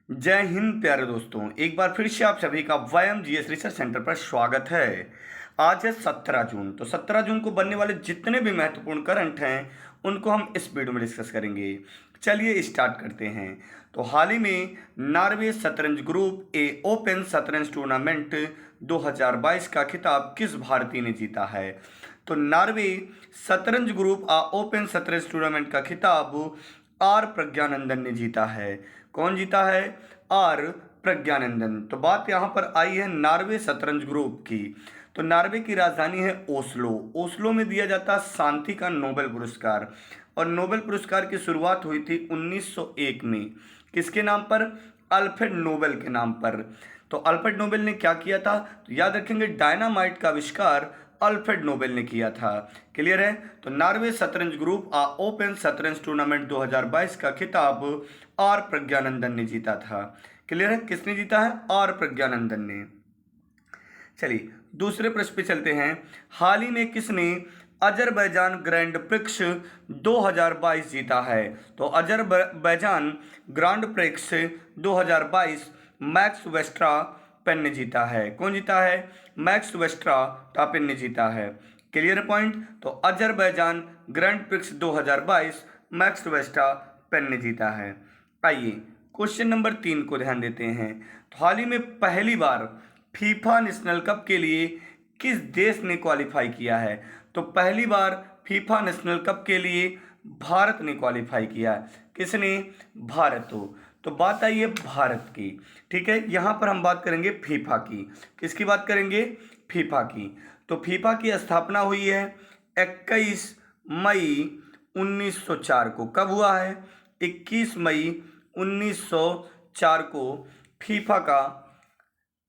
जय हिंद प्यारे दोस्तों, एक बार फिर से आप सभी का वायम जीएस रिसर्च सेंटर पर स्वागत है। आज है 17 जून। तो 17 जून को बनने वाले जितने भी महत्वपूर्ण करंट हैं उनको हम इस वीडियो में डिस्कस करेंगे। चलिए स्टार्ट करते हैं। तो हाल ही में नॉर्वे शतरंज ग्रुप ए ओपन शतरंज टूर्नामेंट 2022 का खिताब किस भारतीय ने जीता है? तो नॉर्वे शतरंज ग्रुप आ ओपन शतरंज टूर्नामेंट का खिताब आर प्रज्ञानंदन ने जीता है। कौन जीता है? आर प्रज्ञानंदन। तो बात यहाँ पर आई है नॉर्वे शतरंज ग्रुप की। तो नॉर्वे की राजधानी है ओस्लो। ओस्लो में दिया जाता शांति का नोबेल पुरस्कार, और नोबेल पुरस्कार की शुरुआत हुई थी 1901 में। किसके नाम पर? अल्फ्रेड नोबेल के नाम पर। तो अल्फ्रेड नोबेल ने क्या किया था? तो याद रखेंगे, डायनामाइट का आविष्कार अल्फ्रेड नोबेल ने किया था। क्लियर है? तो नॉर्वे शतरंज ग्रुप आ ओपन शतरंज टूर्नामेंट 2022 का खिताब आर प्रज्ञानंदन ने जीता था। क्लियर है? किसने जीता है? आर प्रज्ञानंदन ने। चलिए दूसरे प्रश्न पे चलते हैं। हाल ही में किसने अजरबैजान ग्रैंड प्रिक्स 2022 जीता है? तो अजरबैजान ग्रांड प्रिक्स 2022 मैक्स वेस्ट्रापेन ने जीता है। कौन जीता है? मैक्स वेस्ट्रापेन ने जीता है। Clear point? तो अजरबैजान ग्रैंड प्रिक्स 2022 मैक्स वेस्ट्रापेन ने जीता है। आइए क्वेश्चन नंबर 3 को ध्यान देते हैं। तो हाल ही में पहली बार फीफा नेशनल कप के लिए किस देश ने क्वालिफाई किया है? तो पहली बार फीफा नेशनल कप के लिए भारत ने क्वालिफाई किया है। किसने? भारत। तो बात आई है भारत की। ठीक है, यहाँ पर हम बात करेंगे फीफा की। किसकी बात करेंगे? फीफा की। तो फीफा की स्थापना हुई है 21 मई 1904 को। कब हुआ है? 21 मई 1904 को फीफा का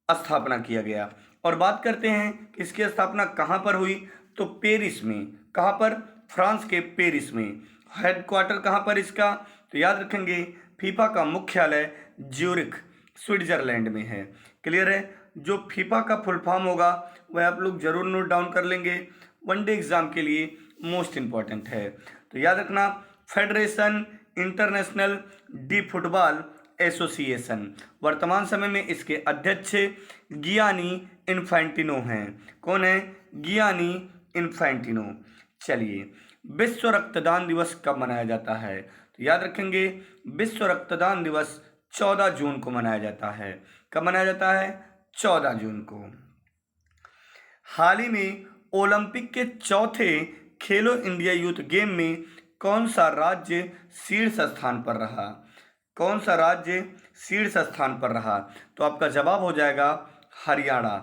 स्थापना किया गया। और बात करते हैं कि इसकी स्थापना कहाँ पर हुई? तो पेरिस में। कहाँ पर? फ्रांस के पेरिस में। हेडक्वार्टर कहाँ पर इसका? तो याद रखेंगे, फीफा का मुख्यालय ज्यूरिख स्विट्जरलैंड में है। क्लियर है? जो फीफा का फुल फॉर्म होगा वह आप लोग जरूर नोट डाउन कर लेंगे, वनडे एग्जाम के लिए मोस्ट इंपॉर्टेंट है। तो याद रखना, federation international D football association. वर्तमान समय में इसके अध्यक्ष गियानी इन्फैंटिनो हैं। कौन है? गियानी इन्फैंटिनो। चलिए, विश्व रक्तदान दिवस कब मनाया जाता है? तो याद रखेंगे, विश्व रक्तदान दिवस 14 जून को मनाया जाता है। कब मनाया जाता है? 14 जून को। हाल ही में ओलंपिक के चौथे खेलो इंडिया यूथ गेम में कौन सा राज्य शीर्ष स्थान पर रहा? कौन सा राज्य शीर्ष स्थान पर रहा? तो आपका जवाब हो जाएगा हरियाणा।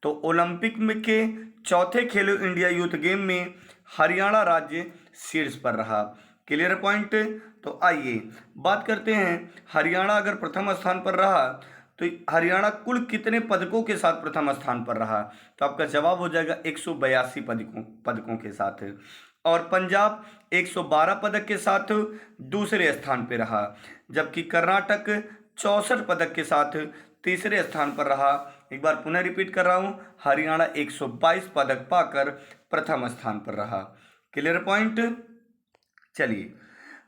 तो ओलंपिक में के चौथे खेलो इंडिया यूथ गेम में हरियाणा राज्य शीर्ष पर रहा। Clear point? तो आइए बात करते हैं, हरियाणा अगर प्रथम स्थान पर रहा तो हरियाणा कुल कितने पदकों के साथ प्रथम स्थान पर रहा? तो आपका जवाब हो जाएगा 182 पदकों के साथ। और पंजाब 112 पदक के साथ दूसरे स्थान पर रहा, जबकि कर्नाटक 64 पदक के साथ तीसरे स्थान पर रहा। एक बार पुनः रिपीट कर रहा हूं, हरियाणा 122 पदक पाकर प्रथम स्थान पर रहा। Clear point? चलिए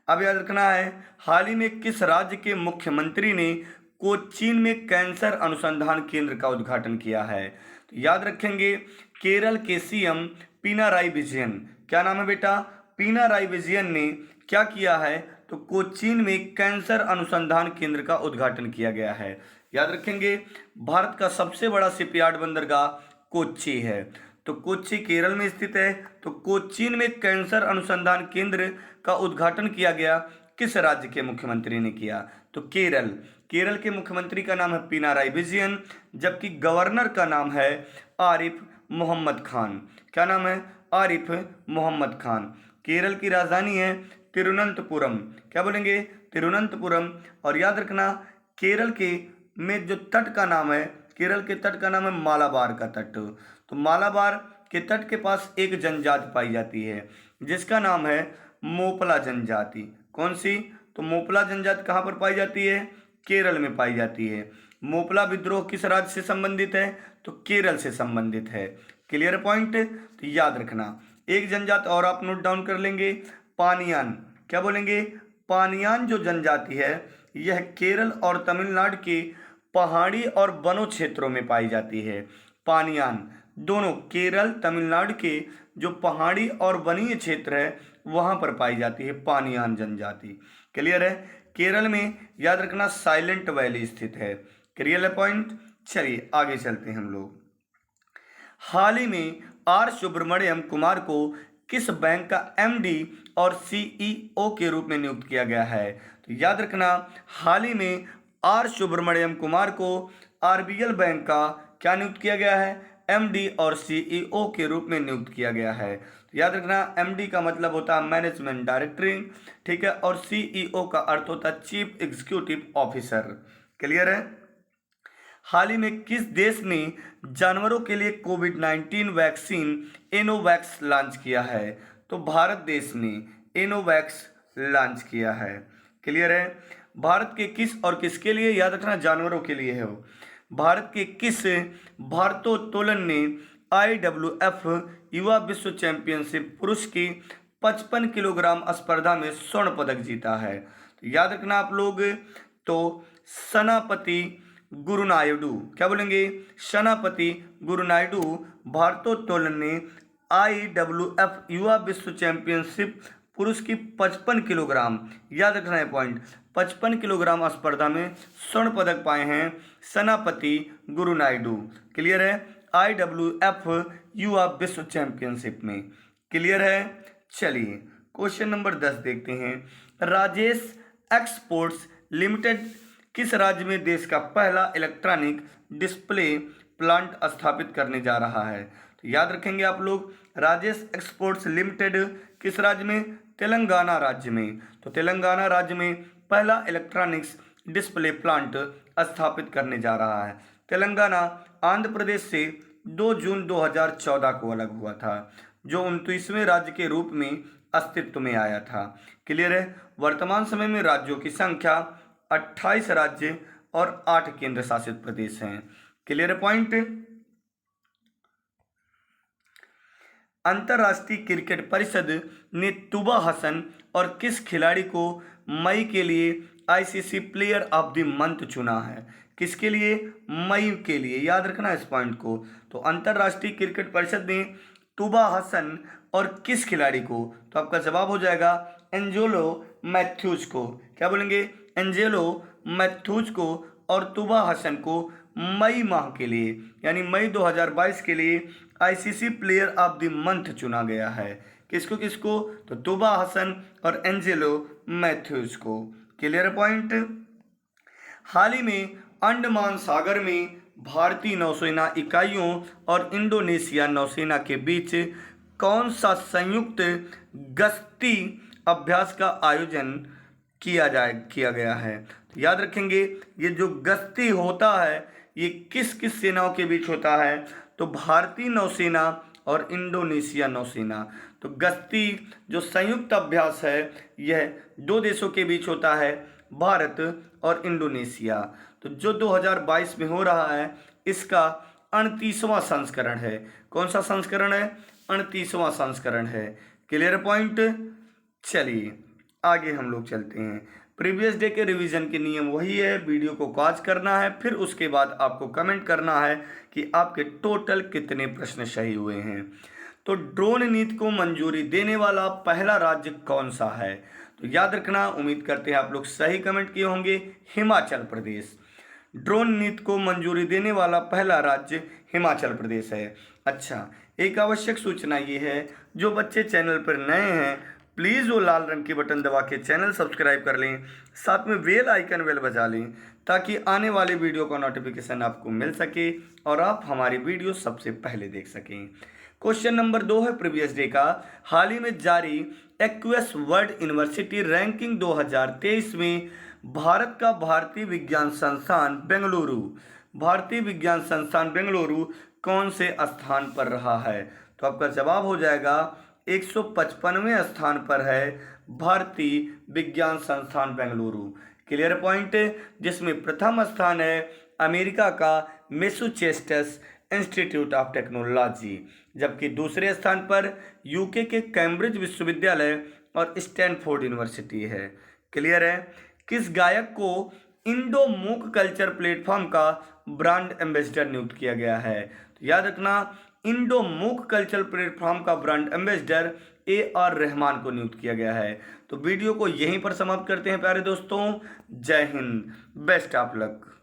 अब याद रखना है, हाल ही में किस राज्य के मुख्यमंत्री ने कोचीन में कैंसर अनुसंधान केंद्र का उद्घाटन किया है? तो याद रखेंगे, केरल के सीएम पिनाराई विजयन। क्या नाम है बेटा? पिनाराई विजयन ने क्या किया है? तो कोचीन में कैंसर अनुसंधान केंद्र का उद्घाटन किया गया है। याद रखेंगे, भारत का सबसे बड़ा शिपयार्ड बंदरगाह कोच्चि है। तो कोच्चि केरल में स्थित है। तो कोचीन में कैंसर अनुसंधान केंद्र का उद्घाटन किया गया। किस राज्य के मुख्यमंत्री ने किया? तो केरल। केरल के मुख्यमंत्री का नाम है पिनाराई विजयन, जबकि गवर्नर का नाम है आरिफ मोहम्मद खान। क्या नाम है? आरिफ मोहम्मद खान। केरल की राजधानी है तिरुवनंतपुरम। क्या बोलेंगे? तिरुवनंतपुरम। और याद रखना, केरल के में जो तट का नाम है, केरल के तट का नाम है मालाबार का तट। तो मालाबार के तट के पास एक जनजाति पाई जाती है जिसका नाम है मोपला जनजाति। कौन सी? तो मोपला जनजाति कहाँ पर पाई जाती है? केरल में पाई जाती है। मोपला विद्रोह किस राज्य से संबंधित है? तो केरल से संबंधित है। Clear point? तो याद रखना, एक जनजाति और आप नोट डाउन कर लेंगे, पानियान। क्या बोलेंगे? पानियान जो जनजाति है यह केरल और तमिलनाडु के पहाड़ी और वनों क्षेत्रों में पाई जाती है। पानियान, दोनों केरल तमिलनाडु के जो पहाड़ी और वनीय क्षेत्र है वहाँ पर पाई जाती है पानियान जनजाति। क्लियर है। केरल में याद रखना साइलेंट वैली स्थित है। क्लियर है पॉइंट। चलिए आगे चलते हैं हम लोग। हाल ही में आर सुब्रमण्यम कुमार को किस बैंक का एमडी और सीईओ के रूप में नियुक्त किया गया है? तो याद रखना हाल ही में आर सुब्रमण्यम कुमार को आरबीएल बैंक का क्या नियुक्त किया गया है? एमडी और सीईओ के रूप में नियुक्त किया गया है। तो याद रखना एमडी का मतलब होता है मैनेजमेंट डायरेक्टर, ठीक है, और सीईओ का अर्थ होता है चीफ एग्जीक्यूटिव ऑफिसर। क्लियर है। हाल ही में किस देश ने जानवरों के लिए कोविड-19 वैक्सीन एनोवैक्स लॉन्च किया है? तो भारत देश ने एनोवैक्स लॉन्च किया है। क्लियर है। भारत के किस और किसके लिए? याद रखना जानवरों के लिए है वो। भारत के किस भारोत्तोलन ने IWF युवा विश्व चैंपियनशिप पुरुष की 55 किलोग्राम स्पर्धा में स्वर्ण पदक जीता है? तो याद रखना आप लोग, तो सनापति गुरुनायडू, क्या बोलेंगे? सनापति गुरुनायडू भारोत्तोलन ने IWF युवा विश्व चैंपियनशिप पुरुष की 55 किलोग्राम, याद रखना है पॉइंट, 55 किलोग्राम स्पर्धा में स्वर्ण पदक पाए हैं सनापति गुरुनायडू। क्लियर है। IWF युवा विश्व चैंपियनशिप में। क्लियर है। चलिए क्वेश्चन नंबर 10 देखते हैं। राजेश एक्सपोर्ट्स लिमिटेड किस राज्य में देश का पहला इलेक्ट्रॉनिक डिस्प्ले प्लांट स्थापित करने जा रहा है? तो याद रखेंगे आप लोग, राजेश एक्सपोर्ट्स लिमिटेड किस राज्य में? तेलंगाना राज्य में। तो तेलंगाना राज्य में पहला इलेक्ट्रॉनिक्स डिस्प्ले प्लांट स्थापित करने जा रहा है। तेलंगाना आंध्र प्रदेश से 2 जून 2014 को अलग हुआ था, जो 29वें राज्य के रूप में अस्तित्व में आया था। क्लियर है। वर्तमान समय में राज्यों की संख्या 28 राज्य और 8 केंद्र शासित प्रदेश हैं। Clear point. अंतर्राष्ट्रीय क्रिकेट परिषद ने तुबा हसन और किस खिलाड़ी को मई के लिए ICC player of the month चुना है? किसके लिए? मई के लिए। याद रखना इस पॉइंट को। तो अंतर्राष्ट्रीय क्रिकेट परिषद ने तुबा हसन और किस खिलाड़ी को? तो आपका जवाब हो जाएगा एंजेलो मैथ्यूज को। क्या बोलेंगे? एंजेलो मैथ्यूज को और तुबा हसन को मई माह के लिए, यानी मई 2022 के लिए ICC player of the month चुना गया है। किसको किसको? तो तुबा हसन और एंजेलो मैथ्यूज को। Clear point. हाल ही में अंडमान सागर में भारतीय नौसेना इकाइयों और इंडोनेशिया नौसेना के बीच कौन सा संयुक्त गश्ती अभ्यास का आयोजन किया गया है? तो याद रखेंगे, ये जो गश्ती होता है ये किस किस सेनाओं के बीच होता है? तो भारतीय नौसेना और इंडोनेशिया नौसेना। तो गश्ती जो संयुक्त अभ्यास है यह 2 देशों के बीच होता है, भारत और इंडोनेशिया। तो जो 2022 में हो रहा है इसका 38वां संस्करण है। कौन सा संस्करण है? 38वां संस्करण है। Clear point. चलिए आगे हम लोग चलते हैं। प्रीवियस डे के रिवीजन के नियम वही है, वीडियो को वॉच करना है, फिर उसके बाद आपको कमेंट करना है कि आपके टोटल कितने प्रश्न सही हुए हैं। तो ड्रोन नीति को मंजूरी देने वाला पहला राज्य कौन सा है? तो याद रखना, उम्मीद करते हैं आप लोग सही कमेंट किए होंगे, हिमाचल प्रदेश। ड्रोन नीति को मंजूरी देने वाला पहला राज्य हिमाचल प्रदेश है। अच्छा, एक आवश्यक सूचना ये है, जो बच्चे चैनल पर नए हैं प्लीज़ वो लाल रंग के बटन दबा के चैनल सब्सक्राइब कर लें, साथ में बेल आइकन बेल बजा लें ताकि आने वाले वीडियो का नोटिफिकेशन आपको मिल सके और आप हमारी वीडियो सबसे पहले देख सकें। क्वेश्चन नंबर 2 है प्रीवियस डे का। हाल ही में जारी एक्विस वर्ल्ड यूनिवर्सिटी रैंकिंग 2023 में भारत का भारतीय विज्ञान संस्थान बेंगलुरु कौन से स्थान पर रहा है? तो आपका जवाब हो जाएगा 155वें स्थान पर है भारतीय विज्ञान संस्थान बेंगलुरु। Clear point. जिसमें प्रथम स्थान है अमेरिका का मैसाचुसेट्स इंस्टीट्यूट ऑफ टेक्नोलॉजी, जबकि दूसरे स्थान पर यूके के कैम्ब्रिज विश्वविद्यालय और स्टैनफोर्ड यूनिवर्सिटी है। क्लियर है। किस गायक को इंडो मूक कल्चर प्लेटफॉर्म का ब्रांड एम्बेसडर नियुक्त किया गया है? तो याद रखना, इंडो मूक कल्चर प्लेटफॉर्म का ब्रांड एम्बेसडर AR रहमान को नियुक्त किया गया है। तो वीडियो को यहीं पर समाप्त करते हैं प्यारे दोस्तों। जय हिंद, बेस्ट ऑफ लक।